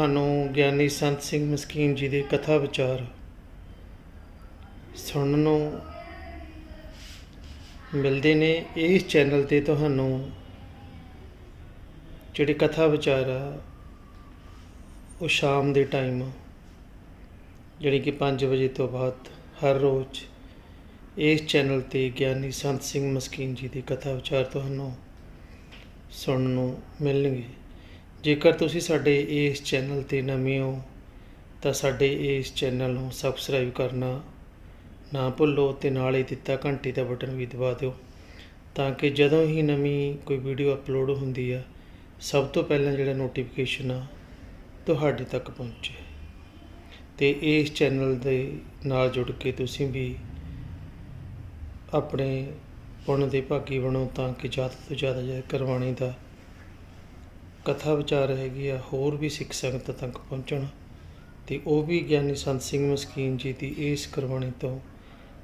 ਤੁਹਾਨੂੰ ਗਿਆਨੀ ਸੰਤ ਸਿੰਘ ਮਸਕੀਨ ਜੀ ਦੇ ਕਥਾ ਵਿਚਾਰ ਸੁਣਨ ਨੂੰ ਮਿਲਦੇ ਨੇ। ਇਸ ਚੈਨਲ 'ਤੇ ਤੁਹਾਨੂੰ ਜਿਹੜੇ ਕਥਾ ਵਿਚਾਰ ਆ ਉਹ ਸ਼ਾਮ ਦੇ ਟਾਈਮ ਜਿਹੜੀ ਕਿ 5 ਵਜੇ ਤੋਂ ਬਾਅਦ ਹਰ ਰੋਜ਼ ਇਸ ਚੈਨਲ 'ਤੇ ਗਿਆਨੀ ਸੰਤ ਸਿੰਘ ਮਸਕੀਨ ਜੀ ਦੀ ਕਥਾ ਵਿਚਾਰ ਤੁਹਾਨੂੰ ਸੁਣਨ ਨੂੰ ਮਿਲਣਗੇ। ਜੇਕਰ ਤੁਸੀਂ ਸਾਡੇ ਇਸ ਚੈਨਲ 'ਤੇ ਨਵੇਂ ਹੋ ਤਾਂ ਸਾਡੇ ਇਸ ਚੈਨਲ ਨੂੰ ਸਬਸਕ੍ਰਾਈਬ ਕਰਨਾ ਨਾ ਭੁੱਲੋ ਅਤੇ ਨਾਲ ਹੀ ਦਿੱਤਾ ਘੰਟੀ ਦਾ ਬਟਨ ਵੀ ਦਬਾ ਦਿਓ ਤਾਂ ਕਿ ਜਦੋਂ ਹੀ ਨਵੀਂ ਕੋਈ ਵੀਡੀਓ ਅਪਲੋਡ ਹੁੰਦੀ ਆ ਸਭ ਤੋਂ ਪਹਿਲਾਂ ਜਿਹੜਾ ਨੋਟੀਫਿਕੇਸ਼ਨ ਆ ਤੁਹਾਡੇ ਤੱਕ ਪਹੁੰਚੇ। ਅਤੇ ਇਸ ਚੈਨਲ ਦੇ ਨਾਲ ਜੁੜ ਕੇ ਤੁਸੀਂ ਵੀ ਆਪਣੇ ਪੁੰਨ ਦੇ ਭਾਗੀ ਬਣੋ ਤਾਂ ਕਿ ਜ਼ਿਆਦਾ ਤੋਂ ਜ਼ਿਆਦਾ ਕਰਵਾਉਣੀ ਦਾ ਕਥਾ ਵਿਚਾਰ ਹੈਗੀ ਆ ਹੋਰ ਵੀ ਸਿੱਖ ਸੰਗਤ ਤੱਕ ਪਹੁੰਚਣ ਅਤੇ ਉਹ ਵੀ ਗਿਆਨੀ ਸੰਤ ਸਿੰਘ ਮਸਕੀਨ ਜੀ ਦੀ ਇਸ ਕਰਵਾਣੀ ਤੋਂ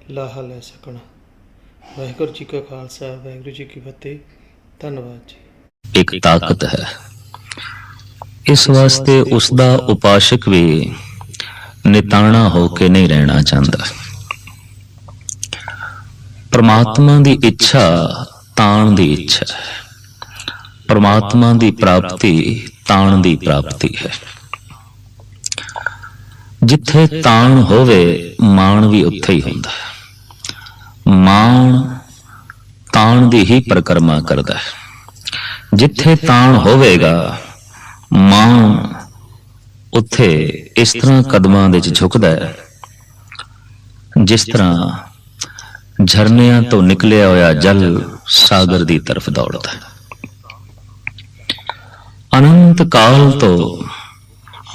ਲਾਹਾ ਲੈ ਸਕਣ। ਵਾਹਿਗੁਰੂ ਜੀ ਕਾ ਖਾਲਸਾ ਵਾਹਿਗੁਰੂ ਜੀ ਕੀ ਫਤਿਹ। ਧੰਨਵਾਦ ਜੀ। ਇੱਕ ਤਾਕਤ ਹੈ, ਇਸ ਵਾਸਤੇ ਉਸ ਦਾ ਉਪਾਸ਼ਕ ਵੀ ਨਿਤਾਣਾ ਹੋ ਕੇ ਨਹੀਂ ਰਹਿਣਾ ਚਾਹੁੰਦਾ। ਪਰਮਾਤਮਾ ਦੀ ਇੱਛਾ ਤਾਣ ਦੀ ਇੱਛਾ ਹੈ, ਪਰਮਾਤਮਾ ਦੀ ਪ੍ਰਾਪਤੀ ਤਾਣ ਦੀ ਪ੍ਰਾਪਤੀ ਹੈ। ਜਿੱਥੇ ਤਾਣ ਹੋਵੇ ਮਾਣ ਵੀ ਉੱਥੇ ਹੀ ਹੁੰਦਾ ਹੈ। ਮਾਣ ਤਾਣ ਦੀ ਹੀ ਪਰਿਕਰਮਾ ਕਰਦਾ ਹੈ। ਜਿੱਥੇ ਤਾਣ ਹੋਵੇਗਾ ਮਾਣ ਉੱਥੇ ਇਸ ਤਰ੍ਹਾਂ ਕਦਮਾਂ ਦੇ ਵਿੱਚ ਝੁਕਦਾ ਹੈ ਜਿਸ ਤਰ੍ਹਾਂ ਝਰਨਿਆਂ ਤੋਂ ਨਿਕਲਿਆ ਹੋਇਆ ਜਲ ਸਾਗਰ ਦੀ ਤਰਫ ਦੌੜਦਾ ਹੈ। ਅਨੰਤ ਕਾਲ ਤੋਂ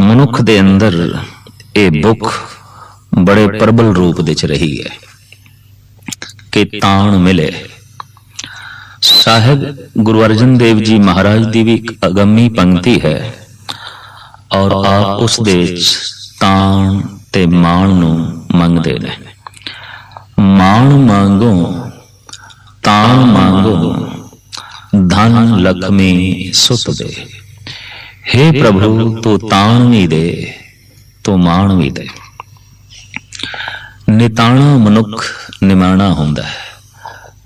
ਮਨੁੱਖ ਦੇ ਅੰਦਰ ਇਹ ਭੁੱਖ ਬੜੇ ਪ੍ਰਬਲ ਰੂਪ ਵਿੱਚ ਰਹੀ ਹੈ ਕਿ ਤਾਣ ਮਿਲੇ। ਸਾਹਿਬ ਗੁਰੂ ਅਰਜਨ ਦੇਵ ਜੀ ਮਹਾਰਾਜ ਦੀ ਵੀ ਇੱਕ ਅਗੰਮੀ ਪੰਕਤੀ ਹੈ ਔਰ ਆਪ ਉਸ ਦੇ ਤਾਣ ਤੇ ਮਾਣ ਨੂੰ ਮੰਗਦੇ ਨੇ। ਮਾਣ ਮੰਗੋ ਤਾਣ ਮੰਗੋ ਧਨ ਲਖਮੀ ਸੁਤ ਦੇ। हे ਪ੍ਰਭੂ ਤੂੰ ਤਾਣ ਵੀ ਦੇ ਤੂੰ ਮਾਣ ਵੀ ਦੇ। ਨਿਤਾਣਾ ਮਨੁੱਖ ਨਿਮਾਣਾ ਹੁੰਦਾ ਹੈ,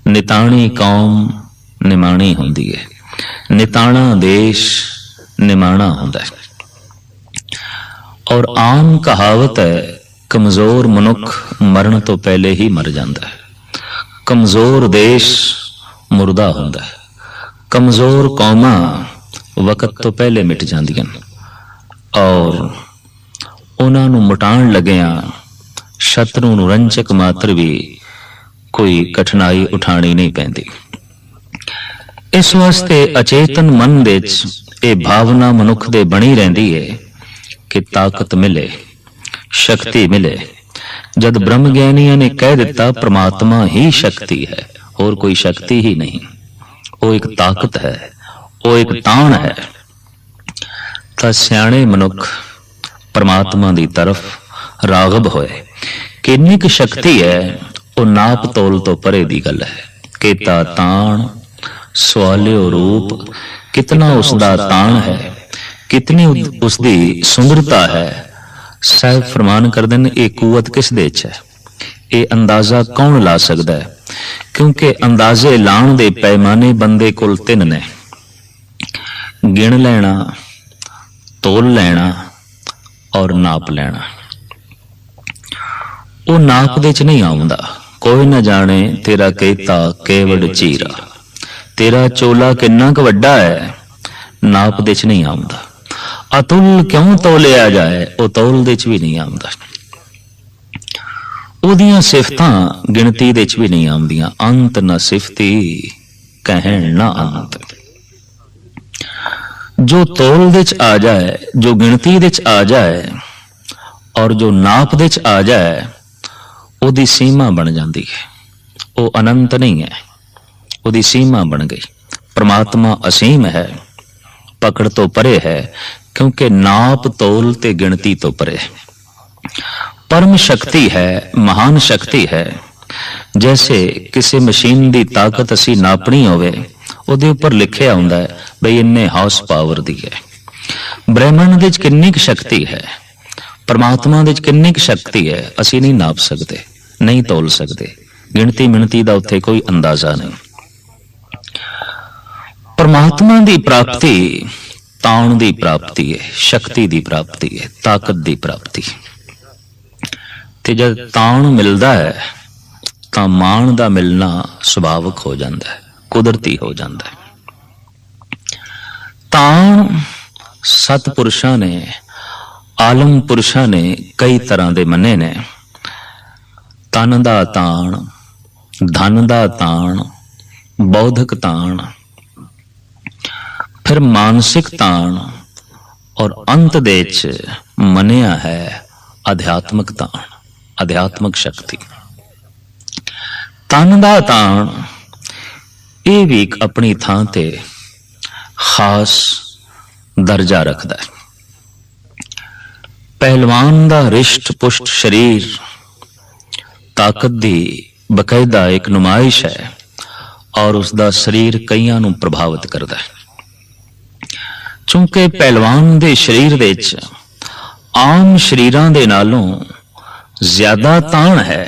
ਨਿਤਾਣੀ ਕੌਮ ਨਿਮਾਣੀ ਹੁੰਦੀ ਹੈ, ਨਿਤਾਣਾ ਦੇਸ਼ ਨਿਮਾਣਾ ਹੁੰਦਾ ਹੈ। ਔਰ ਆਮ ਕਹਾਵਤ ਹੈ ਕਮਜ਼ੋਰ ਮਨੁੱਖ ਮਰਨ ਤੋਂ ਪਹਿਲੇ ਹੀ ਮਰ ਜਾਂਦਾ ਹੈ, ਕਮਜ਼ੋਰ ਦੇਸ਼ ਮੁਰਦਾ ਹੁੰਦਾ ਹੈ, ਕਮਜ਼ੋਰ ਕੌਮਾਂ ਵਕਤ ਤੋਂ ਪਹਿਲੇ ਮਿਟ ਜਾਂਦੀਆਂ ਔਰ ਉਹਨਾਂ ਨੂੰ ਮਿਟਾਉਣ ਲੱਗਿਆਂ ਸ਼ਤਰੂ ਨੂੰ ਰੰਚਕ ਮਾਤਰ ਵੀ ਕੋਈ ਕਠਿਨਾਈ ਉਠਾਣੀ ਨਹੀਂ ਪੈਂਦੀ। ਇਸ ਵਾਸਤੇ ਅਚੇਤਨ ਮਨ ਵਿੱਚ ਇਹ ਭਾਵਨਾ ਮਨੁੱਖ ਦੇ ਬਣੀ ਰਹਿੰਦੀ ਹੈ ਕਿ ਤਾਕਤ ਮਿਲੇ, ਸ਼ਕਤੀ ਮਿਲੇ। ਜਦ ਬ੍ਰਹਮ ਗਿਆਨੀਆਂ ਨੇ ਕਹਿ ਦਿੱਤਾ ਪ੍ਰਮਾਤਮਾ ਹੀ ਸ਼ਕਤੀ ਹੈ, ਹੋਰ ਕੋਈ ਸ਼ਕਤੀ ਹੀ ਨਹੀਂ, ਉਹ ਇੱਕ ਤਾਕਤ ਹੈ, ਉਹ ਇੱਕ ਤਾਣ ਹੈ, ਤਾਂ ਸਿਆਣੇ ਮਨੁੱਖ ਪਰਮਾਤਮਾ ਦੀ ਤਰਫ ਰਾਗਬ ਹੋਏ। ਕਿੰਨੀ ਕੁ ਸ਼ਕਤੀ ਹੈ ਉਹ ਨਾਪ ਤੋਲ ਤੋਂ ਪਰੇ ਦੀ ਗੱਲ ਹੈ। ਕੀਤਾ ਤਾਣ ਸਵਾਲਿਓ ਰੂਪ, ਕਿਤਨਾ ਉਸਦਾ ਤਾਣ ਹੈ, ਕਿਤਨੀ ਉਸਦੀ ਸੁੰਦਰਤਾ ਹੈ। ਸਾਹਿਬ ਫਰਮਾਨ ਕਰਦੇ ਨੇ ਇਹ ਕੂਵਤ ਕਿਸ ਦੇ ਵਿੱਚ ਹੈ, ਇਹ ਅੰਦਾਜ਼ਾ ਕੌਣ ਲਾ ਸਕਦਾ ਹੈ? ਕਿਉਂਕਿ ਅੰਦਾਜ਼ੇ ਲਾਉਣ ਦੇ ਪੈਮਾਨੇ ਬੰਦੇ ਕੋਲ 3 ਨੇ, ਗਿਣ ਲੈਣਾ, ਤੋਲ ਲੈਣਾ ਔਰ ਨਾਪ ਲੈਣਾ। ਉਹ ਨਾਪ ਦੇ ਚ ਨਹੀਂ ਆਉਂਦਾ। ਕੋਈ ਨਾ ਜਾਣੇ ਤੇਰਾ ਕਹਿਤਾ ਕੇਵੜ ਚੀਰਾ, ਤੇਰਾ ਚੋਲਾ ਕਿੰਨਾ ਕੁ ਵੱਡਾ ਹੈ, ਨਾਪ ਦੇ ਚ ਨਹੀਂ ਆਉਂਦਾ। ਅਤੁਲ ਕਿਉਂ ਤੋਲਿਆ ਜਾਏ, ਉਹ ਤੋਲ ਦੇ ਚ ਵੀ ਨਹੀਂ ਆਉਂਦਾ। ਉਹਦੀਆਂ ਸਿਫਤਾਂ ਗਿਣਤੀ ਦੇ ਚ ਵੀ ਨਹੀਂ ਆਉਂਦੀਆਂ। ਅੰਤ ਨਾ ਸਿਫਤੀ ਕਹਿਣ ਨਾ ਅੰਤ। ਜੋ ਤੋਲ ਦੇ ਚ ਆ ਜਾਏ, ਜੋ ਗਿਣਤੀ ਦੇ ਚ ਆ ਜਾਏ ਔਰ ਜੋ ਨਾਪ ਦੇ ਚ ਆ ਜਾਏ ਉਹਦੀ ਸੀਮਾ ਬਣ ਜਾਂਦੀ ਹੈ। ਉਹ ਅਨੰਤ ਨਹੀਂ ਹੈ, ਉਹਦੀ ਸੀਮਾ ਬਣ ਗਈ। ਪ੍ਰਮਾਤਮਾ ਅਸੀਮ ਹੈ, ਪਕੜ ਤੋਂ ਪਰੇ ਹੈ, ਕਿਉਂਕਿ ਨਾਪ ਤੋਲ ਤੇ ਗਿਣਤੀ ਤੋਂ ਪਰੇ। ਪਰਮ ਸ਼ਕਤੀ ਹੈ, ਮਹਾਨ ਸ਼ਕਤੀ ਹੈ। ਜੈਸੇ ਕਿਸੇ ਮਸ਼ੀਨ ਦੀ ਤਾਕਤ ਅਸੀਂ ਨਾਪਣੀ ਹੋਵੇ ਉਹਦੇ ਉੱਪਰ ਲਿਖਿਆ ਹੁੰਦਾ ਹੈ ਬਈ ਇੰਨੇ ਹਾਰਸ ਪਾਵਰ ਦੀ ਹੈ, ਬ੍ਰਹਿਮੰਡ ਦੇ ਵਿੱਚ ਕਿੰਨੀ ਕੁ ਸ਼ਕਤੀ ਹੈ, ਪਰਮਾਤਮਾ ਦੇ ਵਿੱਚ ਕਿੰਨੀ ਕੁ ਸ਼ਕਤੀ ਹੈ, ਅਸੀਂ ਨਹੀਂ ਨਾਪ ਸਕਦੇ, ਨਹੀਂ ਤੋਲ ਸਕਦੇ। ਗਿਣਤੀ ਮਿਣਤੀ ਦਾ ਉੱਥੇ ਕੋਈ ਅੰਦਾਜ਼ਾ ਨਹੀਂ। ਪਰਮਾਤਮਾ ਦੀ ਪ੍ਰਾਪਤੀ ਤਾਣ ਦੀ ਪ੍ਰਾਪਤੀ ਹੈ, ਸ਼ਕਤੀ ਦੀ ਪ੍ਰਾਪਤੀ ਹੈ, ਤਾਕਤ ਦੀ ਪ੍ਰਾਪਤੀ। ਤੇ ਜਦ ਤਾਣ ਮਿਲਦਾ ਹੈ ਤਾਂ ਮਾਣ ਦਾ ਮਿਲਣਾ ਸੁਭਾਵਿਕ ਹੋ ਜਾਂਦਾ ਹੈ, ਕੁਦਰਤੀ ਹੋ ਜਾਂਦਾ ਹੈ। ਤਾਣ ਸਤਿਪੁਰਸ਼ਾਂ ਨੇ, ਆਲਮ ਪੁਰਸ਼ਾਂ ਨੇ ਕਈ ਤਰ੍ਹਾਂ ਦੇ ਮੰਨੇ ਨੇ। ਤਨ ਦਾ ਤਾਣ, ਧਨ ਦਾ ਤਾਣ, ਬੌਧਿਕ ਤਾਣ, ਫਿਰ ਮਾਨਸਿਕ ਤਾਣ, ਔਰ ਅੰਤ ਦੇ ਚ ਮੰਨਿਆ ਹੈ ਅਧਿਆਤਮਿਕ ਤਾਣ, ਅਧਿਆਤਮਿਕ ਸ਼ਕਤੀ। ਤਨ ਦਾ ਤਾਣ ਇਹ ਵੀ ਇੱਕ ਆਪਣੀ ਥਾਂ ਤੇ ਖਾਸ ਦਰਜਾ ਰੱਖਦਾ ਹੈ। ਪਹਿਲਵਾਨ ਦਾ ਰਿਸ਼ਟ ਪੁਸ਼ਟ ਸਰੀਰ ਤਾਕਤ ਦੀ ਬਕਾਇਦਾ ਇੱਕ ਨੁਮਾਇਸ਼ ਹੈ, ਔਰ ਉਸ ਦਾ ਸਰੀਰ ਕਈਆਂ ਨੂੰ ਪ੍ਰਭਾਵਿਤ ਕਰਦਾ ਹੈ। ਕਿਉਂਕਿ ਪਹਿਲਵਾਨ ਦੇ ਸਰੀਰ ਦੇ ਵਿੱਚ ਆਮ ਸਰੀਰਾਂ ਦੇ ਨਾਲੋਂ ਜ਼ਿਆਦਾ ਤਾਣ ਹੈ,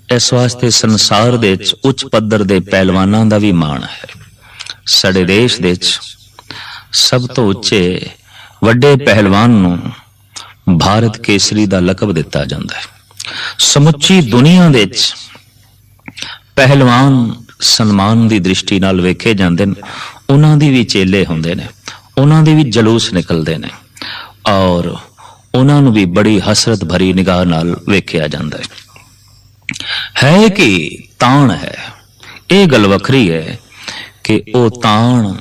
ਇਸ ਵਾਸਤੇ ਸੰਸਾਰ ਦੇ ਵਿੱਚ ਉੱਚ ਪੱਧਰ ਦੇ ਪਹਿਲਵਾਨਾਂ ਦਾ ਵੀ ਮਾਣ ਹੈ। ਸਾਡੇ ਦੇਸ਼ ਦੇ ਵਿੱਚ ਸਭ ਤੋਂ ਉੱਚੇ ਵੱਡੇ ਪਹਿਲਵਾਨ ਨੂੰ ਭਾਰਤ ਕੇਸਰੀ ਦਾ ਲਕਬ ਦਿੱਤਾ ਜਾਂਦਾ ਹੈ। ਸਮੁੱਚੀ ਦੁਨੀਆ ਦੇ ਵਿੱਚ ਪਹਿਲਵਾਨ ਸਨਮਾਨ ਦੀ ਦ੍ਰਿਸ਼ਟੀ ਨਾਲ ਵੇਖੇ ਜਾਂਦੇ ਨੇ। ਉਹਨਾਂ ਦੀ ਵੀ ਚੇਲੇ ਹੁੰਦੇ ਨੇ, ਉਹਨਾਂ ਦੇ ਵੀ ਜਲੂਸ ਨਿਕਲਦੇ ਨੇ, ਔਰ ਉਹਨਾਂ ਨੂੰ ਵੀ ਬੜੀ ਹਸਰਤ ਭਰੀ ਨਿਗਾਹ ਨਾਲ ਵੇਖਿਆ ਜਾਂਦਾ ਹੈ ਕਿ ਤਾਣ ਹੈ। ਇਹ ਗੱਲ ਵੱਖਰੀ ਹੈ ਕਿ ਉਹ ਤਾਣ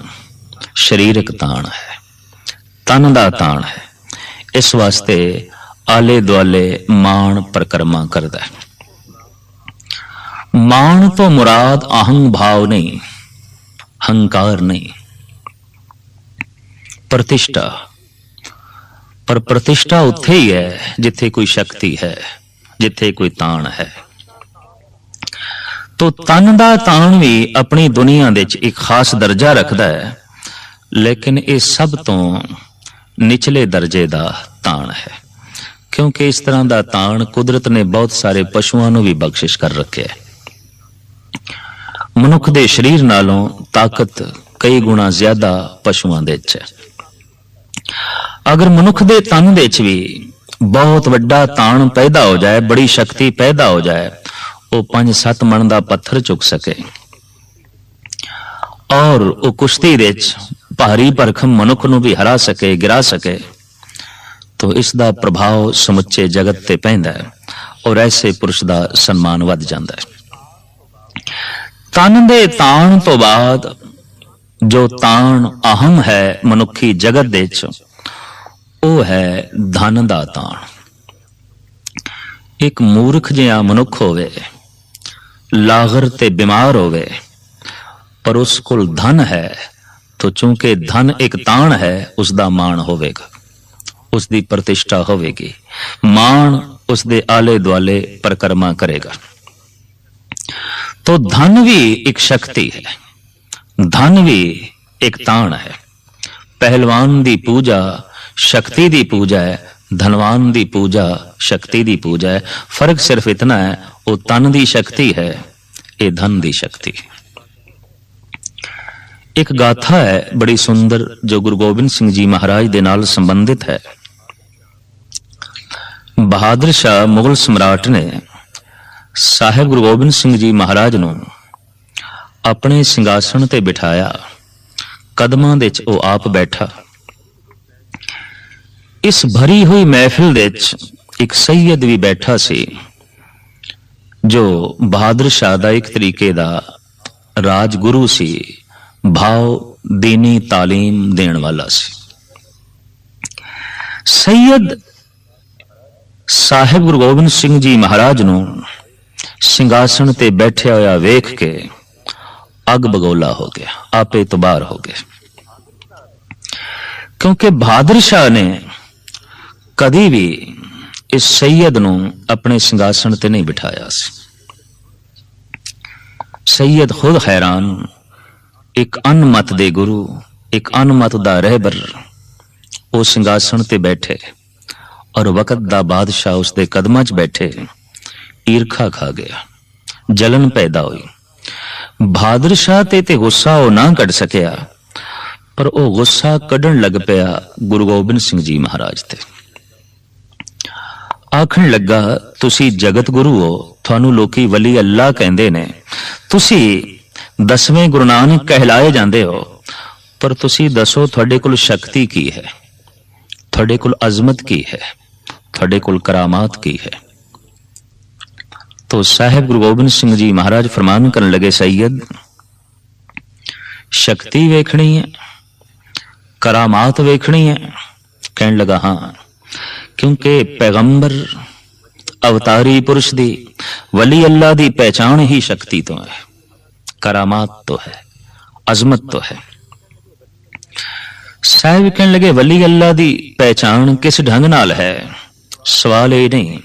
ਸਰੀਰਕ ਤਾਣ ਹੈ, ਤਨ ਦਾ ਤਾਣ ਹੈ। ਇਸ ਵਾਸਤੇ ਆਲੇ ਦੁਆਲੇ ਮਾਣ ਪਰਕਰਮਾ ਕਰਦਾ ਹੈ। ਮਾਣ ਤੋਂ ਮੁਰਾਦ ਅਹੰ ਭਾਵ ਨਹੀਂ, ਹੰਕਾਰ ਨਹੀਂ, ਪ੍ਰਤਿਸ਼ਠਾ। ਪਰ ਪ੍ਰਤਿਸ਼ਠਾ ਉੱਥੇ ਹੀ ਹੈ ਜਿੱਥੇ ਕੋਈ ਸ਼ਕਤੀ ਹੈ, ਜਿੱਥੇ ਕੋਈ ਤਾਣ ਹੈ। ਤੋ ਤਨ ਦਾ ਤਾਣ ਵੀ ਆਪਣੀ ਦੁਨੀਆ ਦੇ ਵਿੱਚ ਇੱਕ ਖਾਸ ਦਰਜਾ ਰੱਖਦਾ ਹੈ, ਲੇਕਿਨ ਇਹ ਸਭ ਤੋਂ ਨਿਚਲੇ ਦਰਜੇ ਦਾ ਤਾਣ ਹੈ। ਕਿਉਂਕਿ ਇਸ ਤਰ੍ਹਾਂ ਦਾ ਤਾਣ ਕੁਦਰਤ ਨੇ ਬਹੁਤ ਸਾਰੇ ਪਸ਼ੂਆਂ ਨੂੰ ਵੀ ਬਖਸ਼ਿਸ਼ ਕਰ ਰੱਖਿਆ ਹੈ। ਮਨੁੱਖ ਦੇ ਸਰੀਰ ਨਾਲੋਂ ਤਾਕਤ ਕਈ ਗੁਣਾ ਜ਼ਿਆਦਾ ਪਸ਼ੂਆਂ ਦੇ ਵਿੱਚ ਹੈ। ਅਗਰ ਮਨੁੱਖ ਦੇ ਤਨ ਦੇ ਵਿੱਚ ਵੀ ਬਹੁਤ ਵੱਡਾ ਤਾਣ ਪੈਦਾ ਹੋ ਜਾਏ, ਬੜੀ ਸ਼ਕਤੀ ਪੈਦਾ ਹੋ ਜਾਏ, ਉਹ 5-7 ਮਣ ਦਾ ਪੱਥਰ ਚੁੱਕ ਸਕੇ, ਔਰ ਉਹ ਕੁਸ਼ਤੀ ਦੇ ਵਿੱਚ ਭਾਰੀ ਭਰਖਮ ਮਨੁੱਖ ਨੂੰ ਵੀ ਹਰਾ ਸਕੇ, ਗਿਰਾ ਸਕੇ, ਤਾਂ ਇਸ ਦਾ ਪ੍ਰਭਾਵ ਸਮੁੱਚੇ ਜਗਤ ਤੇ ਪੈਂਦਾ ਹੈ, ਔਰ ਐਸੇ ਪੁਰਸ਼ ਦਾ ਸਨਮਾਨ ਵੱਧ ਜਾਂਦਾ ਹੈ। ਤਨ ਦੇ ਤਾਣ ਤੋਂ ਬਾਅਦ ਜੋ ਤਾਣ ਅਹਮ ਹੈ ਮਨੁੱਖੀ ਜਗਤ ਦੇ ਵਿੱਚ, ਉਹ ਹੈ ਧਨ ਦਾ ਤਾਣ। ਇੱਕ ਮੂਰਖ ਜਿਹਾ ਮਨੁੱਖ ਹੋਵੇ, ਲਾਗਰ ਤੇ ਬਿਮਾਰ ਹੋਵੇ, ਪਰ ਉਸ ਕੋਲ ਧਨ ਹੈ, तो चूंकि धन एक ताण है, उसका मान होवेगा, उसकी प्रतिष्ठा होवेगी, मान उसके आले दुआले परिक्रमा करेगा। तो धन भी एक शक्ति है, धन भी एक ताण है। पहलवान दी पूजा शक्ति दी पूजा है, धनवान दी पूजा शक्ति दी पूजा है। फर्क सिर्फ इतना है, वो तन दी शक्ति है, ये धन दी शक्ति है। एक गाथा है बड़ी सुंदर जो गुरु गोबिंद सिंह जी महाराज दे नाल संबंधित है। बहादुर शाह मुगल सम्राट ने साहिब गुरु गोबिंद सिंह जी महाराज नूं अपने सिंघासन ते बिठाया, कदमां दे च ओ आप बैठा। इस भरी हुई महफिल दे च एक सैयद भी बैठा सी, जो बहादुर शाह दा एक तरीके दा राजगुरु सी, भाव दीनी तालीम देण वाला सी। सैयद साहिब गुरु गोबिंद सिंह जी महाराज नूं सिंघासन ते बैठे होया वेख के अग बगोला हो गया, आपे तबार हो गए। क्योंकि बहादुर शाह ने कदी भी इस सैयद नूं अपने सिंघासन ते नहीं बिठाया सी। सैयद खुद हैरान, एक अनमत दे गुरु, एक अनमत दा रहबर, ਉਹ ਸਿੰਘਾਸਣ ਤੇ ਬੈਠੇ ਔਰ ਵਕਤ ਦਾ ਬਾਦਸ਼ਾਹ ਉਸਦੇ ਕਦਮਾਂ 'ਚ ਬੈਠੇ। ਈਰਖਾ ਖਾ ਗਿਆ, ਜਲਨ ਪੈਦਾ ਹੋਈ। ਬਹਾਦਰ ਸ਼ਾਹ ਤੇ ਗੁੱਸਾ ਉਹ ਨਾ ਕੱਢ ਸਕਿਆ, ਪਰ ਉਹ ਗੁੱਸਾ ਕੱਢਣ ਲੱਗ ਪਿਆ ਗੁਰੂ ਗੋਬਿੰਦ ਸਿੰਘ ਜੀ ਮਹਾਰਾਜ ਤੇ। ਆਖਣ ਲੱਗਾ, ਤੁਸੀਂ ਜਗਤ ਗੁਰੂ ਹੋ, ਤੁਹਾਨੂੰ ਲੋਕੀ ਵਲੀ ਅੱਲਾ ਕਹਿੰਦੇ ਨੇ, ਤੁਸੀਂ 10ਵੇਂ ਗੁਰੂ ਨਾਨਕ ਕਹਿਲਾਏ ਜਾਂਦੇ ਹੋ, ਪਰ ਤੁਸੀਂ ਦੱਸੋ ਤੁਹਾਡੇ ਕੋਲ ਸ਼ਕਤੀ ਕੀ ਹੈ, ਤੁਹਾਡੇ ਕੋਲ ਅਜ਼ਮਤ ਕੀ ਹੈ, ਤੁਹਾਡੇ ਕੋਲ ਕਰਾਮਾਤ ਕੀ ਹੈ। तो साहेब गुरु गोबिंद सिंह जी महाराज फरमान करने लगे, सैयद शक्ति वेखनी है, करामात वेखनी है। कहने लगा हाँ, क्योंकि पैगंबर अवतारी पुरुष दी वली अल्लाह दी पहचान ही शक्ति तो है, करामात तो है, अजमत तो है। साहिब कहने लगे, वली अल्लाह दी पहचान किस ढंग नाल है? सवाल ये नहीं,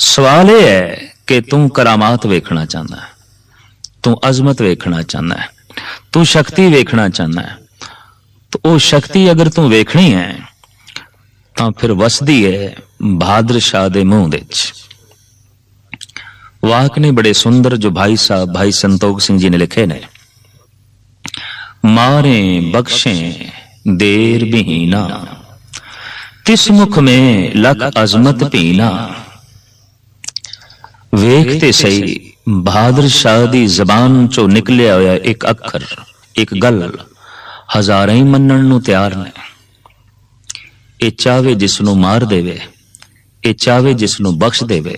सवाल ये है कि तू करामात वेखना चाहना है, तू अजमत वेखना चाहना है, तू शक्ति वेखना चाहना है। तो वो शक्ति अगर तू वेखनी है तो फिर वसदी है बहादुर शाह दे मुंह दे विच। वाक ने बड़े सुंदर जो भाई साहब भाई संतोख सिंह जी ने लिखे ने, मारे बख्शे देर बिहीना, तिस मुख में लख अजमत पीना। वेखते सही बहादुर शाह दी जबान चो निकलिया होया एक अखर, एक गल हजारां ही मनण नूं तैयार ने। ए चावे जिसनूं मार देवे, ए चावे जिसनूं बख्श देवे।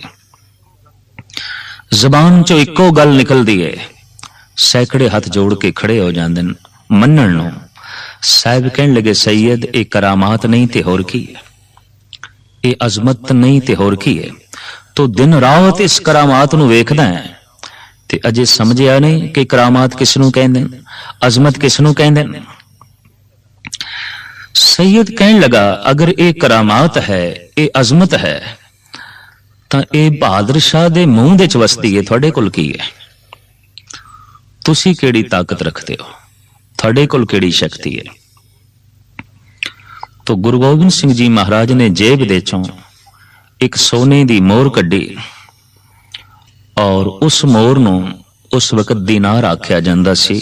जबान चो इको गल निकलदी है, सैकड़े हाथ जोड़ के खड़े हो जांदे ने मनण नूं। साहिब कहण लगे, सैयद ए करामात नहीं ते होर की है, ए अजमत नहीं ते होर की है। तो दिन रात इस करामात नूं वेखदा है ते अजे समझिया नहीं कि करामात किसनूं कहंदे ने, अजमत किसनूं कहंदे ने। सैयद कहने लगा, अगर ये करामात है, ये अजमत है, तां ये बहादुर शाह दे मूंह दे च वसदी है, तुहाडे कोल की है? तुसी किहड़ी ताकत रखते हो, तुहाडे कोल किहड़ी शक्ति है? तो गुरु गोबिंद सिंह जी महाराज ने जेब दे चों एक सोने दी मोर कड्डी और उस मोर नूं उस वक्त दीनार आख्या जांदा सी।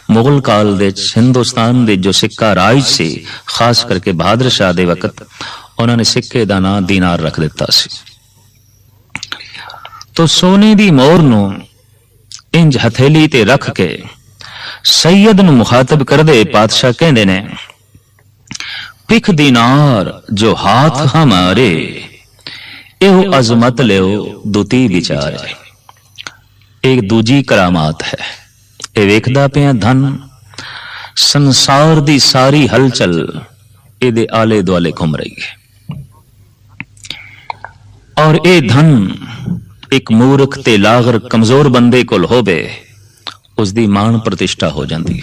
मुगल काल दे हिंदुस्तान दे जो सिक्का राज सी, खास करके बहादुर शाह दे वक्त उन्होंने सिक्के दा नां दीनार रख दिता सी। तो सोने दी मोर नूं इंज हथेली ते रख के सैयद नूं मुखातब करदे पातशाह कहंदे ने, पिख दीनार जो हाथ हमारे, एहो अजमत लियो दुती विचार। एक दूजी करामात है, ये वेखदा पिया धन संसार दी सारी हलचल एदे आले दुआले घूम रही है, और ये धन एक मूर्ख ते लागर कमजोर बंदे कोल होवे, उसदी मान प्रतिष्ठा हो जाती।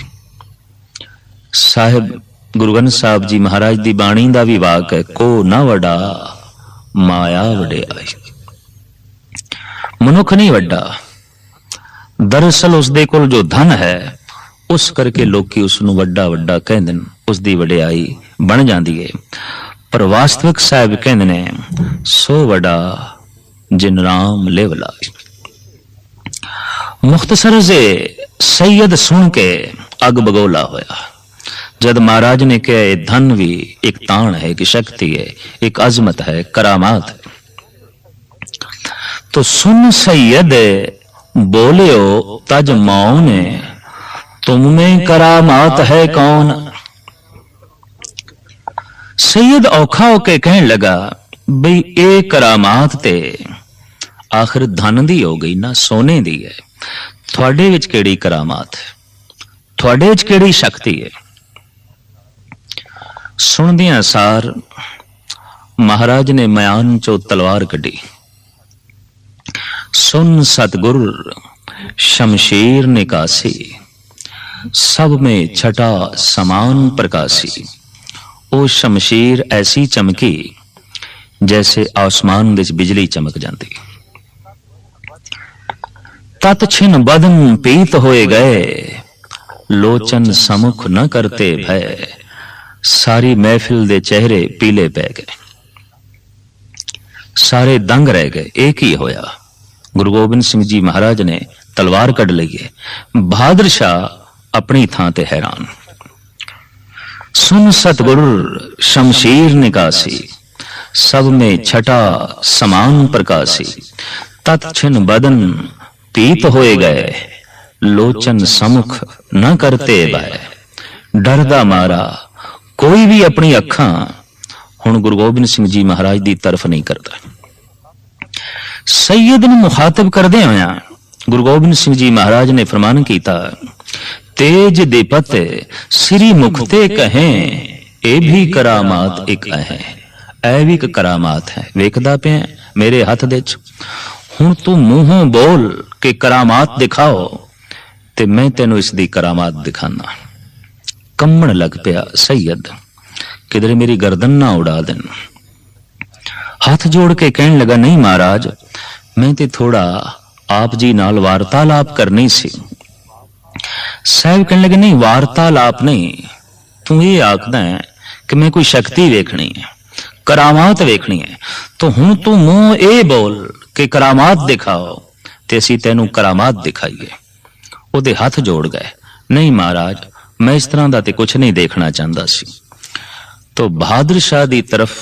साहिब गुरु ग्रंथ साहब जी महाराज दी बाणी दा भी वाक है, को ना वड़ा माया वडियाई। मनुख नहीं वड्डा, दरअसल उसदे कोल जो धन है उस करके लोकी उसनूं वड्डा वड्डा कहंदे ने, उसदी वडियाई बन जाती है। पर वास्तविक साहिब कहंदे ने, सो वड़ा जिन राम ले वलाई। मुख्तसर से सैयद सुन के अग बगोला होया। जद महाराज ने कहा, ये धन भी एक तान है, एक शक्ति है, एक अजमत है, करामात है। तो सुन सैयद बोलियो तज मौन, तुम में करामात है कौन? सैयद औखा होके कहने लगा, बई ए करामात ते आखिर धन दी हो गई ना, सोने दी है, थोड़े विच केड़ी करामात है, थोड़े विच केड़ी शक्ति है? सुनदियां सार महाराज ने मयान चो तलवार कढ़ी। सुन सतगुर शमशीर निकासी, सब में छटा समान प्रकाशी। ओ शमशीर ऐसी चमकी जैसे आसमान विच बिजली चमक जाती। तत छिन बदन पीत होए गए, लोचन समुख न करते भय, सारी महफिल दे चेहरे पीले पै गए, सारे दंग रह गए। एक ही होया, गुरु गोबिंद सिंह जी महाराज ने तलवार कढ़ लई है। बहादुर शाह अपनी थां ते हैरान। सुन सतगुर शमशीर निकासी, सब में छटा समान प्रकाशी। तत्छिन बदन पीत होए गए, लोचन समुख न करते बाय। डरदा मारा कोई भी अपनी अखां हुण गुरु गोबिंद सिंह जी महाराज दी तरफ नहीं करता। सैयद नूं मुखातब करदे होया गुरु गोबिंद सिंह जी महाराज ने फरमान कीता, तेज दीपत श्री मुखते कहें, ए भी करामात एक है। ऐ भी एक करामात है, वेखदा पिया मेरे हथ दे च। हुण तू मूहों बोल के करामात दिखाओ ते मैं तेनू इसदी करामात दिखाना। कंबण लग पिया सैयद, किधरे मेरी गर्दन ना उड़ा देन। हाथ जोड़ के कहने लगा, नहीं महाराज, मैं ते थोड़ा आप जी नाल वार्तालाप करनी सी। साहब कहने लगे, नहीं वार्तालाप नहीं, तू ये आखदा है कि मैं कोई शक्ति वेखनी है, करामात वेखनी है, तो हुण तू मुंह ए बोल कि करामात दिखाओ ते असीं तैनू करामात दिखाईए। ओदे हाथ जोड़ गए, नहीं महाराज, मैं इस तरह दा ते कुछ नहीं देखना चाहता सी। तो बहादुर शाह दी तरफ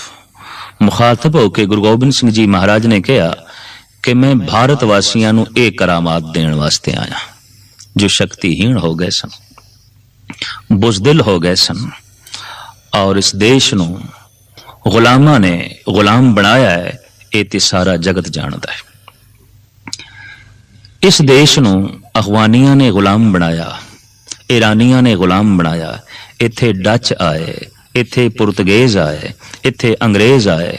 मुखातब होकर गुरु गोबिंद सिंह जी महाराज ने कहा कि मैं भारत वासियों नू ये करामात देने वास्ते आया जो शक्तिहीन हो गए सन, बुजदिल हो गए सन, और इस देश नू गुलामां ने गुलाम बनाया है, ये ते सारा जगत जानता है। इस देश नू अफगानियां ने गुलाम बनाया, ईरानियां ने गुलाम बनाया, इत्थे डच आए, इत्थे पुर्तगेज आए, इत्थे अंग्रेज आए,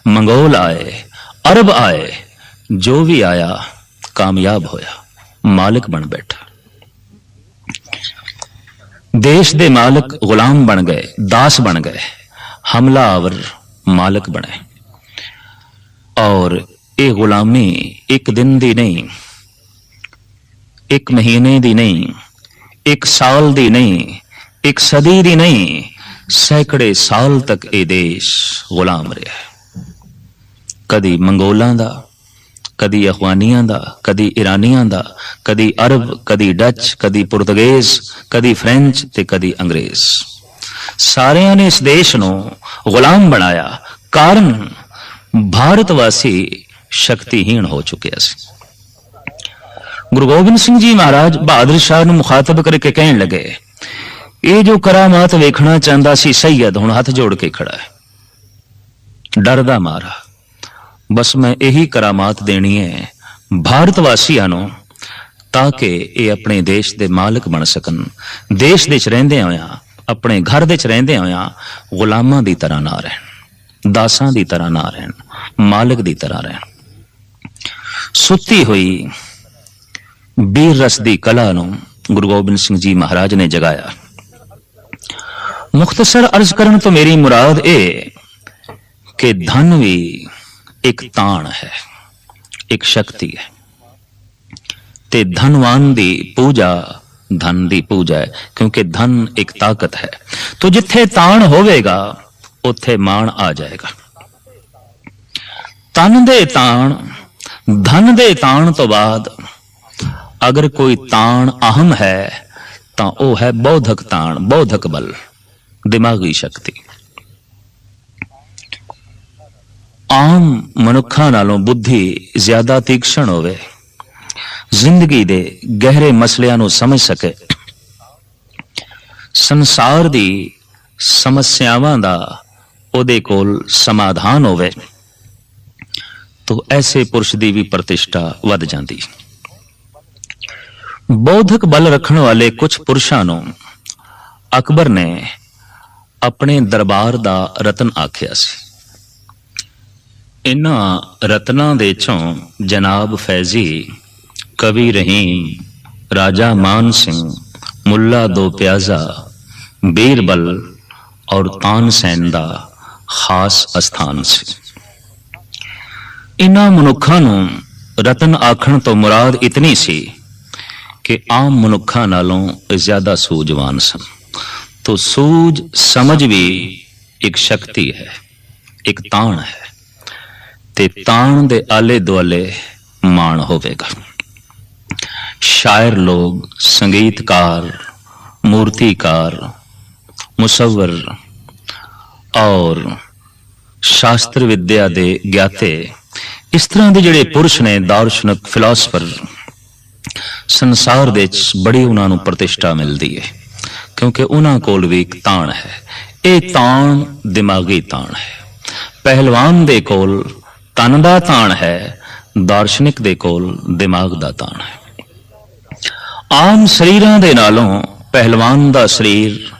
मंगोल आए, अरब आए, जो भी आया कामयाब होया, मालिक बन बैठा। देश दे मालिक गुलाम बन गए, दास बन गए, हमलावर मालिक बने। और ये गुलामी एक दिन दी नहीं, एक महीने दी नहीं, एक साल दी नहीं, एक सदी दी नहीं, सैकड़े साल तक ये देश गुलाम रहा। कदी मंगोलों दा, कदी अफगानियां दा, कदी ईरानियां दा, कदी अरब, कदी डच, कदी पुर्तगेज, कदी फ्रेंच ते कदी अंग्रेज। सारियां ने इस देश नू गुलाम बनाया, कारण भारतवासी शक्तिहीन हो चुके सी। गुरु गोबिंद सिंह जी महाराज बहादुर शाह नू मुखातब करके कहने लगे, ये जो करामात वेखना चाहता सी सैयद, हुण हाथ जोड़ के खड़ा है, डरदा मारा। बस मैं यही करामात देनी है भारतवासियों नू, ताकि ये अपने देश के मालिक बन सकन, देश दे च रहिंदे होया, अपने घर दे च रहिंदे होया गुलामां दी तरह ना रहन, दासां दी तरह ना रहन, मालिक दी तरह रहन। सुती हुई बीर रस दी कला नू गुरु गोबिंद सिंह जी महाराज ने जगाया। मुख्तसर अर्ज करन तो मेरी मुराद ए कि धन भी एक ताण है, एक शक्ति है, ते धनवान दी पूजा धन दी पूजा है, क्योंकि धन एक ताकत है। तो जिथे ताण होवेगा उथे मान आ जाएगा। तन दे ताण, धन दे ताण तो बाद अगर कोई ताण अहम है तो वह है बौद्धक ताण, बौद्धक बल, दिमागी शक्ति। आम मनुखा नालों बुद्धि ज्यादा तीक्ष्ण होवे, जिंदगी दे गहरे मसलियां नू समझ सके, संसार दी समस्यावां दा ओदे कोल समाधान होवे, तो ऐसे पुरुष दी भी प्रतिष्ठा वध जाती। बौद्धक बल रखने वाले कुछ पुरुषां नू अकबर ने अपने दरबार दा रतन आख्या सी। इन्हां रत्नां दे चों जनाब फैजी, कवि रहीम, राजा मान सिंह, मुल्ला दो प्याजा, बीरबल और तानसेन दा खास स्थान सी। इन्हां मनुखां नू रतन आखण तो मुराद इतनी सी कि आम मनुखां नालों ज्यादा सूझवान सन, तो सूझ समझ भी एक शक्ति है, एक ताण है, ते ताण दे आले दुआले मान होवेगा। शायर लोग, संगीतकार, मूर्तिकार, मुसव्वर और शास्त्र विद्या दे ज्ञाते, इस तरह ਦੇ ਜਿਹੜੇ ਪੁਰਸ਼ ਨੇ, ਦਾਰਸ਼ਨਿਕ, ਫਿਲਾਸਫਰ, ਸੰਸਾਰ ਦੇ ਵਿੱਚ ਬੜੀ ਉਹਨਾਂ ਨੂੰ ਪ੍ਰਤਿਸ਼ਠਾ ਮਿਲਦੀ ਹੈ, ਕਿਉਂਕਿ ਉਹਨਾਂ ਕੋਲ ਵੀ ਇੱਕ ਤਾਣ ਹੈ। ਇਹ ਤਾਣ ਦਿਮਾਗੀ ਤਾਣ ਹੈ। ਪਹਿਲਵਾਨ ਦੇ ਕੋਲ ਤਨ ਦਾ ਤਾਣ ਹੈ, ਦਾਰਸ਼ਨਿਕ ਦੇ ਕੋਲ ਦਿਮਾਗ ਦਾ ਤਾਣ ਹੈ। ਆਮ ਸਰੀਰਾਂ ਦੇ ਨਾਲੋਂ ਪਹਿਲਵਾਨ ਦਾ ਸਰੀਰ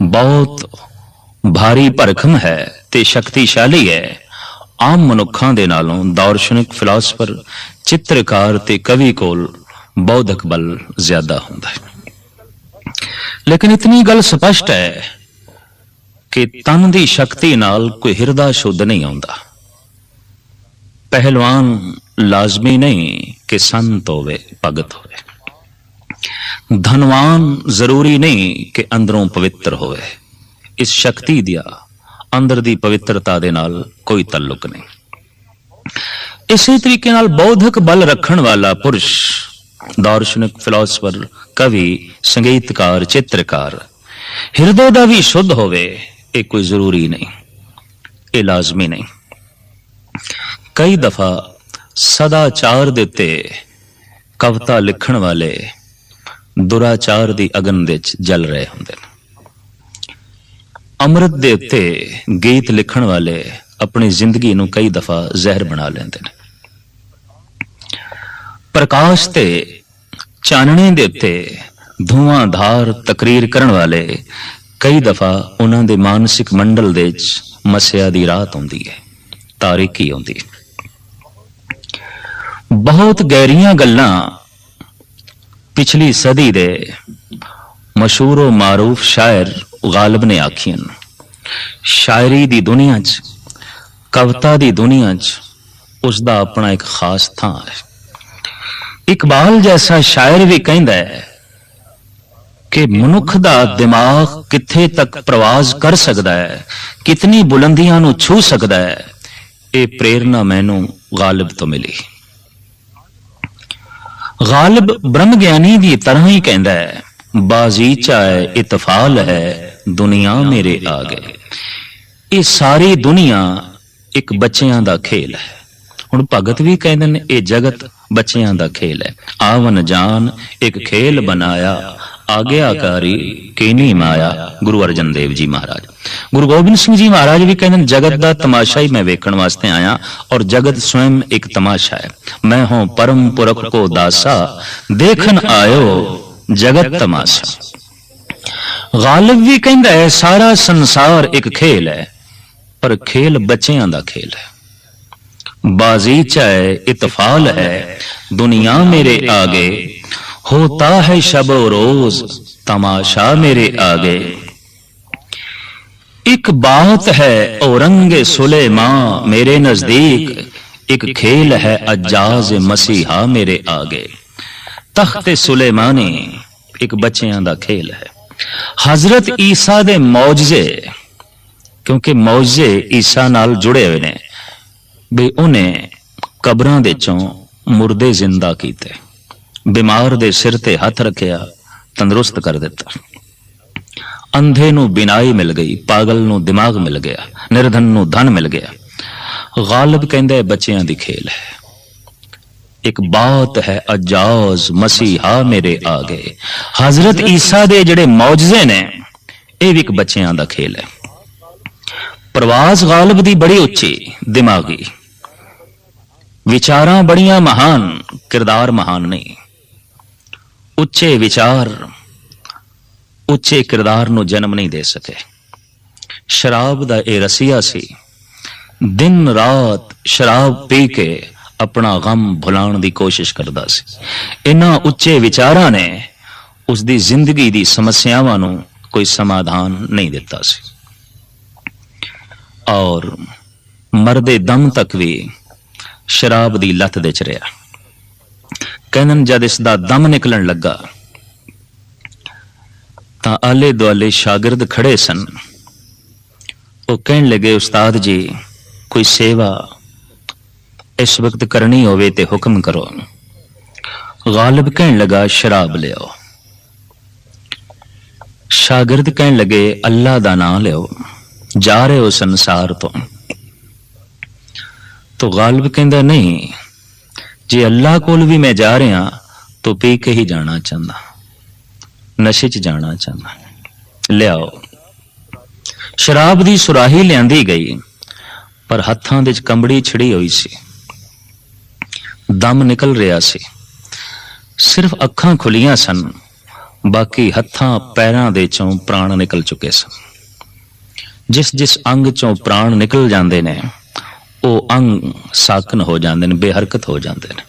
ਬਹੁਤ ਭਾਰੀ ਭਰਖਮ ਹੈ ਤੇ ਸ਼ਕਤੀਸ਼ਾਲੀ ਹੈ। ਆਮ ਮਨੁੱਖਾਂ ਦੇ ਨਾਲੋਂ ਦਾਰਸ਼ਨਿਕ, ਫਿਲਾਸਫਰ, ਚਿੱਤਰਕਾਰ ਤੇ ਕਵੀ ਕੋਲ ਬੌਧਿਕ ਬਲ ਜ਼ਿਆਦਾ ਹੁੰਦਾ ਹੈ। ਲੇਕਿਨ ਇਤਨੀ ਗੱਲ ਸਪਸ਼ਟ ਹੈ ਕਿ ਤਨ ਦੀ ਸ਼ਕਤੀ ਨਾਲ ਕੋਈ ਹਿਰਦਾ ਸ਼ੁੱਧ ਨਹੀਂ ਆਉਂਦਾ। ਪਹਿਲਵਾਨ ਲਾਜ਼ਮੀ ਨਹੀਂ ਕਿ ਸੰਤ ਹੋਵੇ, ਭਗਤ ਹੋਵੇ। ਧਨਵਾਨ ਜ਼ਰੂਰੀ ਨਹੀਂ ਕਿ ਅੰਦਰੋਂ ਪਵਿੱਤਰ ਹੋਵੇ। ਇਸ ਸ਼ਕਤੀ ਦੀ ਅੰਦਰ ਦੀ ਪਵਿੱਤਰਤਾ ਦੇ ਨਾਲ ਕੋਈ ਤਾਲੁਕ ਨਹੀਂ। ਇਸੇ ਤਰੀਕੇ ਨਾਲ ਬੌਧਿਕ ਬਲ ਰੱਖਣ ਵਾਲਾ ਪੁਰਸ਼, ਦਾਰਸ਼ਨਿਕ, ਫਿਲਾਸਫਰ, ਕਵੀ, ਸੰਗੀਤਕਾਰ, ਚਿੱਤਰਕਾਰ, ਹਿਰਦੇ ਦਾ ਵੀ ਸ਼ੁੱਧ ਹੋਵੇ, ਇਹ ਕੋਈ ਜ਼ਰੂਰੀ ਨਹੀਂ, ਇਹ ਲਾਜ਼ਮੀ ਨਹੀਂ। ਕਈ ਦਫਾ ਸਦਾਚਾਰ ਦੇ ਉੱਤੇ ਕਵਿਤਾ ਲਿਖਣ ਵਾਲੇ ਦੁਰਾਚਾਰ ਦੀ ਅਗਨ ਦੇ ਵਿੱਚ ਜਲ ਰਹੇ ਹੁੰਦੇ ਨੇ। ਅੰਮ੍ਰਿਤ ਦੇ ਉੱਤੇ ਗੀਤ ਲਿਖਣ ਵਾਲੇ ਆਪਣੀ ਜ਼ਿੰਦਗੀ ਨੂੰ ਕਈ ਦਫਾ ਜ਼ਹਿਰ ਬਣਾ ਲੈਂਦੇ ਨੇ। ਪ੍ਰਕਾਸ਼ ਤੇ ਚਾਨਣੇ ਦੇ ਉੱਤੇ ਧੂਆਂਧਾਰ ਤਕਰੀਰ ਕਰਨ ਵਾਲੇ ਕਈ ਦਫਾ ਉਹਨਾਂ ਦੇ ਮਾਨਸਿਕ ਮੰਡਲ ਦੇ ਵਿੱਚ ਮਸਿਆ ਦੀ ਰਾਤ ਆਉਂਦੀ ਹੈ, ਤਾਰੀਕੀ ਆਉਂਦੀ ਹੈ। ਬਹੁਤ ਗਹਿਰੀਆਂ ਗੱਲਾਂ ਪਿਛਲੀ ਸਦੀ ਦੇ ਮਸ਼ਹੂਰ ਮਾਰੂਫ ਸ਼ਾਇਰ ਗਾਲਿਬ ਨੇ ਆਖੀਆਂ। ਸ਼ਾਇਰੀ ਦੀ ਦੁਨੀਆ 'ਚ, ਕਵਿਤਾ ਦੀ ਦੁਨੀਆ 'ਚ ਉਸ ਦਾ ਆਪਣਾ ਇੱਕ ਖਾਸ ਥਾਂ ਹੈ। ਇਕਬਾਲ ਜੈਸਾ ਸ਼ਾਇਰ ਵੀ ਕਹਿੰਦਾ ਹੈ ਕਿ ਮਨੁੱਖ ਦਾ ਦਿਮਾਗ ਕਿੱਥੇ ਤੱਕ ਪ੍ਰਵਾਜ਼ ਕਰ ਸਕਦਾ ਹੈ, ਕਿਤਨੀ ਬੁਲੰਦੀਆਂ ਨੂੰ ਛੂ ਸਕਦਾ ਹੈ, ਇਹ ਪ੍ਰੇਰਨਾ ਮੈਨੂੰ ਗਾਲਿਬ ਤੋਂ ਮਿਲੀ। ਗਾਲਿਬ ਬ੍ਰਹਮ ਗਿਆਨੀ ਦੀ ਤਰ੍ਹਾਂ ਹੀ ਕਹਿੰਦਾ ਹੈ, ਬਾਜ਼ੀਚਾ ਹੈ, ਇਤਫਾਲ ਹੈ, ਦੁਨੀਆ ਮੇਰੇ ਆ ਗਏ। ਇਹ ਸਾਰੀ ਦੁਨੀਆ ਇੱਕ ਬੱਚਿਆਂ ਦਾ ਖੇਲ ਹੈ। ਹੁਣ ਭਗਤ ਵੀ ਕਹਿੰਦੇ ਨੇ ਇਹ ਜਗਤ ਬੱਚਿਆਂ ਦਾ ਖੇਲ ਹੈ। ਆਵਨ ਜਾਨ ਇੱਕ ਖੇਲ ਬਣਾਇਆ, ਆਗਿਆਕਾਰੀ ਕੀਨੀ ਮਾਇਆ। ਗੁਰੂ ਅਰਜਨ ਦੇਵ ਜੀ ਮਹਾਰਾਜ, ਗੁਰੂ ਗੋਬਿੰਦ ਸਿੰਘ ਜੀ ਮਹਾਰਾਜ ਵੀ ਕਹਿੰਦੇ ਜਗਤ ਦਾ ਤਮਾਸ਼ਾ ਹੀ ਮੈਂ ਵੇਖਣ ਵਾਸਤੇ ਆਇਆ, ਔਰ ਜਗਤ स्वयं ਇੱਕ ਤਮਾਸ਼ਾ ਹੈ। ਮੈਂ ਹਾਂ ਪਰਮ ਪੁਰਖ ਕੋ ਦਾਸਾ, ਦੇਖਣ ਆਇਓ ਜਗਤ ਤਮਾਸ਼ਾ। ਗਾਲਿਬ ਵੀ ਕਹਿੰਦਾ ਹੈ ਸਾਰਾ ਸੰਸਾਰ ਇੱਕ ਖੇਲ ਹੈ, ਪਰ ਖੇਲ ਬੱਚਿਆਂ ਦਾ ਖੇਲ ਹੈ। बाजीचा है, इतफाल है, दुनिया मेरे आगे, होता है शब रोज तमाशा मेरे आगे। एक बात है औरंगे सुलेमां मेरे नजदीक, एक खेल है अज्जाज मसीहा मेरे आगे। तख्त सुलेमानी एक बच्चियां दा खेल है। हजरत ईसा दे मौजजे, क्योंकि मौजे ईसा नाल जुड़े हुए ने, भी उन्हें कबरां दे चों मुर्दे जिंदा कीते, बीमार दे सिर ते हथ रखिया, तंदुरुस्त कर दिता। अंधे नू बिनाई मिल गई, पागल नू दिमाग मिल गया, निर्धन नू धन मिल गया। गालिब कहंदा है बच्चियां दी खेल है। एक बात है अजाज मसीहा मेरे आगे। हजरत ईसा दे जिहड़े मौजजे ने ये भी एक बच्चियां दा खेल है। प्रवास गालिब दी बड़ी उच्ची, दिमागी, विचारां बड़ियां महान, किरदार महान नहीं। उच्चे विचार उच्चे किरदार नू जन्म नहीं दे सके। शराब दा ए रसिया सी, दिन रात शराब पी के अपना गम भुलाण दी कोशिश करदा सी। इन्हां उच्चे विचारां ने उसदी जिंदगी दी समस्यावां नू कोई समाधान नहीं दिता सी, और मरदे दम तक भी शराब दी लत दे च रहा। कहन जद इसदा दम निकलन लगा ਤਾਂ ਆਲੇ ਦੁਆਲੇ ਸ਼ਾਗਿਰਦ ਖੜੇ ਸਨ। ਉਹ ਕਹਿਣ ਲੱਗੇ, ਉਸਤਾਦ ਜੀ ਕੋਈ ਸੇਵਾ ਇਸ ਵਕਤ ਕਰਨੀ ਹੋਵੇ ਤੇ ਹੁਕਮ ਕਰੋ। ਗਾਲਿਬ ਕਹਿਣ ਲੱਗਾ, ਸ਼ਰਾਬ ਲਿਆਓ। ਸ਼ਾਗਿਰਦ ਕਹਿਣ ਲੱਗੇ, ਅੱਲਾ ਦਾ ਨਾਮ ਲਿਓ, ਜਾ ਰਹੇ ਹੋ ਸੰਸਾਰ ਤੋਂ। तो गालिब कहता नहीं, जे अल्लाह कोल भी मैं जा रहा तो पी के ही जाना चाहता, नशे च जाना चाहता। लियाओ। शराब दी सुराही लियांदी गई, पर हत्थां दे कंबड़ी छिड़ी हुई सी, दम निकल रहा सी, सिर्फ अखां खुलियां सन, बाकी हत्थां पैरां दे चों प्राण निकल चुके सन। जिस जिस अंग चों प्राण निकल जाते ने वो अंग साकन हो जाते हैं, बेहरकत हो जाते हैं।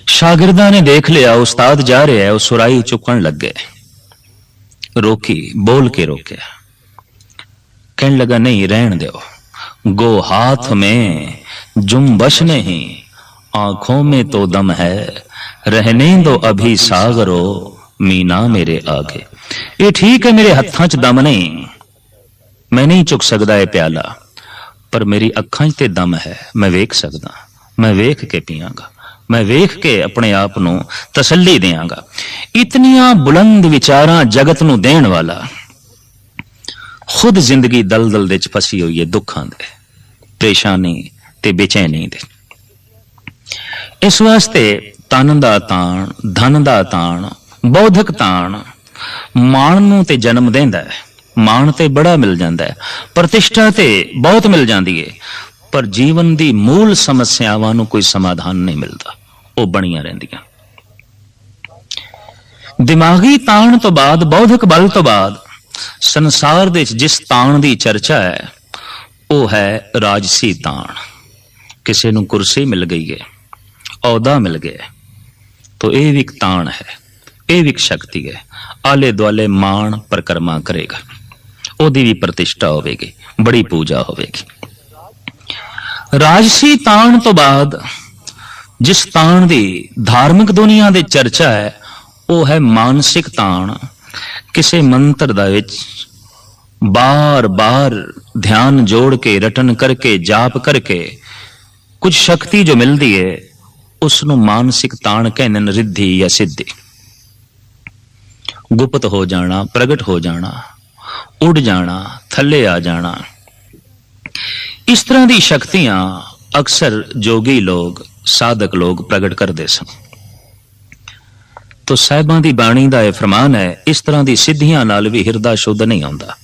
शागिर्दां ने देख लिया उस्ताद जा रहा है, वो सुराही चुकन लग गए। रोकी, बोल के रोके, कहने लगा नहीं रहन दो, गो हाथ में जुम्बश नहीं, आंखों में तो दम है, रहने दो अभी सागरो मीना मेरे आगे। ये ठीक है मेरे हत्थां च दम नहीं, मैं नहीं चुक सकता है प्याला, पर मेरी अखां ते दम है, मैं वेख सकदा, मैं वेख के पीआंगा, मैं वेख के अपने आप नूं तसल्ली देआंगा। इतनियां बुलंद विचारां जगत नूं देण वाला खुद जिंदगी दलदल दे च फसी हुई है, दुखां दे, परेशानी ते बेचैनी दे। इस वास्ते तन दा ताण, धन दा ताण, बौद्धक ताण माण नूं ते जन्म देंदा है। माण ते बड़ा मिल जाता है, प्रतिष्ठा ते बहुत मिल जाती है, पर जीवन दी मूल समस्यावां नूं कोई समाधान नहीं मिलता, वो बणियां रहिंदियां। दिमागी ताण तो बाद, बौद्धिक बल तो बाद संसार दे जिस ताण दी चर्चा है वो है राजसी ताण। किसी नूं कुर्सी मिल गई है, औहदा मिल गया, तो यह भी एक ताण है, यह भी एक शक्ति है। आले दुआले माण परिक्रमा करेगा, ओदी भी प्रतिष्ठा होगी, बड़ी पूजा होगी। राजसी ताण तो बाद जिस ताण दी धार्मिक दुनिया दे चर्चा है वो है मानसिक ताण। किसी मंत्र दा विच बार बार ध्यान जोड़ के, रटन करके, जाप करके कुछ शक्ति जो मिलती है उसनों मानसिक ताण कहने न, रिद्धि या सिद्धि। गुप्त हो जाना, प्रगट हो जाना, उड़ जाना, थले आ जाना, इस तरह की शक्तियां अक्सर जोगी लोग, साधक लोग प्रगट करते सन। तो साहिबां दी बाणी दा फरमान है, इस तरह की सिद्धियां नाल भी हिरदा शुद्ध नहीं आंदा।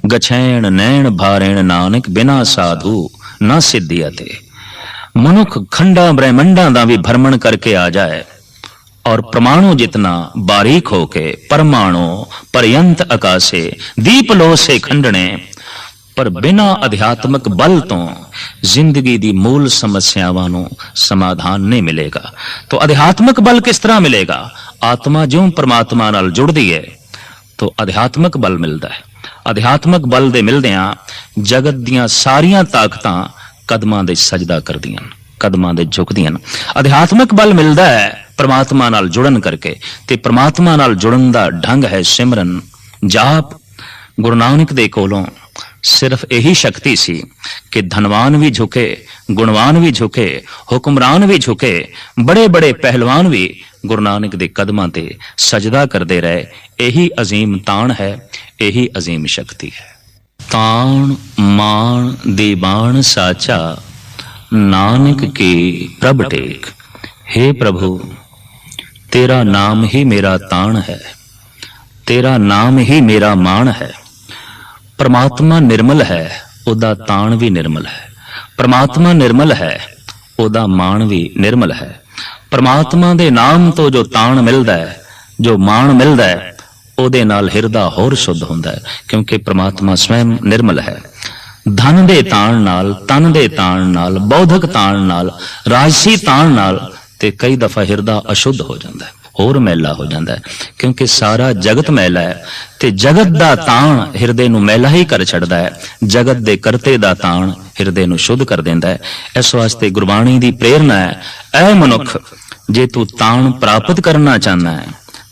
गछैण नैण भारेण नानक, बिना साधु ना सिद्धि अते। मनुख खंडा ब्रह्मंडा दा भी भ्रमण करके आ जाए और परमाणु जितना बारीक होके परमाणु पर्यंत आकाशे दीप लो से खंडने, पर बिना अध्यात्मक बल तो जिंदगी दी मूल समस्यावां नूं समाधान नहीं मिलेगा। तो अध्यात्मक बल किस तरह मिलेगा? आत्मा ज्यों परमात्मा नाल जुड़दी है तो अध्यात्मक बल मिलदा है। अध्यात्मक बल दे मिलदियां जगत दियां सारियां ताकतां कदमां दे सजदा करदियां, कदमां दे झुकदियां। अध्यात्मक बल मिलदा है परमात्मा नाल जुड़न करके, ते परमात्मा नाल जुड़न दा ढंग है सिमरन, जाप। गुरु नानक दे कोलों सिर्फ यही शक्ति सी कि धनवान भी झुके, गुणवान भी झुके, हुक्मरान भी झुके, बड़े बड़े पहलवान भी गुरु नानक दे कदमां ते सजदा करते रहे। यही अजीम ताण है, यही अजीम शक्ति है। ताण मान दीवान साचा, नानक की प्रभ टेक। हे प्रभु, तेरा नाम ही मेरा ताण है, तेरा नाम ही मेरा मान है। परमात्मा निर्मल है, ओदा ताण भी निर्मल है। परमात्मा निर्मल है, ओदा मान भी निर्मल है। परमात्मा दे नाम तो जो ताण मिलदा है, जो मान मिलदा है, ओदे नाल हिरदा होर शुद्ध हुंदा है, क्योंकि परमात्मा स्वयं निर्मल है। धन दे ताण नाल, तन दे ताण नाल, बौद्धक ताण नाल, राजसी ताण नाल ते कई दफा हिरदा अशुद्ध हो जाता है, होर मैला हो जाता है, क्योंकि सारा जगत मैला है ते जगत दा ताण हिरदे नूं मैला ही कर छड़दा है। जगत दे करते दा ताण हिरदे नूं शुद्ध कर देंदा है। इस वास्ते गुरबाणी दी प्रेरणा है, ऐ मनुख, जे तू ताण प्राप्त करना चाहना है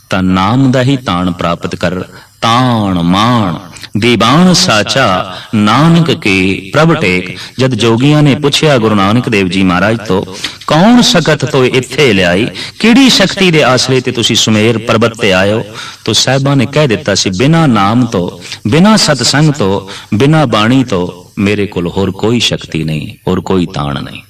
ਤਾਂ ਨਾਮ ਦਾ ਹੀ ਤਾਣ ਪ੍ਰਾਪਤ ਕਰ। ਤਾਣ ਮਾਣ ਦੀਵਾਨ ਸਾਚਾ ਨਾਨਕ ਕੀ ਪ੍ਰਭ ਟੇਕ। ਜਦ ਜੋਗੀਆਂ ਨੇ ਪੁੱਛਿਆ ਗੁਰੂ ਨਾਨਕ ਦੇਵ ਜੀ ਮਹਾਰਾਜ ਤੋਂ, ਕੌਣ ਸਕਤ ਤੋਂ ਇੱਥੇ ਲਿਆਈ, ਕਿਹੜੀ ਸ਼ਕਤੀ ਦੇ ਆਸਰੇ ਤੇ ਤੁਸੀਂ ਸੁਮੇਰ ਪਰਬਤ ਤੇ ਆਇਓ, ਤਾਂ ਸਾਹਿਬਾਂ ਨੇ ਕਹਿ ਦਿੱਤਾ ਸੀ, ਬਿਨਾਂ ਨਾਮ ਤੋਂ, ਬਿਨਾਂ ਸਤਸੰਗ ਤੋਂ, ਬਿਨਾਂ ਬਾਣੀ ਤੋਂ ਮੇਰੇ ਕੋਲ ਹੋਰ ਕੋਈ ਸ਼ਕਤੀ ਨਹੀਂ, ਹੋਰ ਕੋਈ ਤਾਣ ਨਹੀਂ।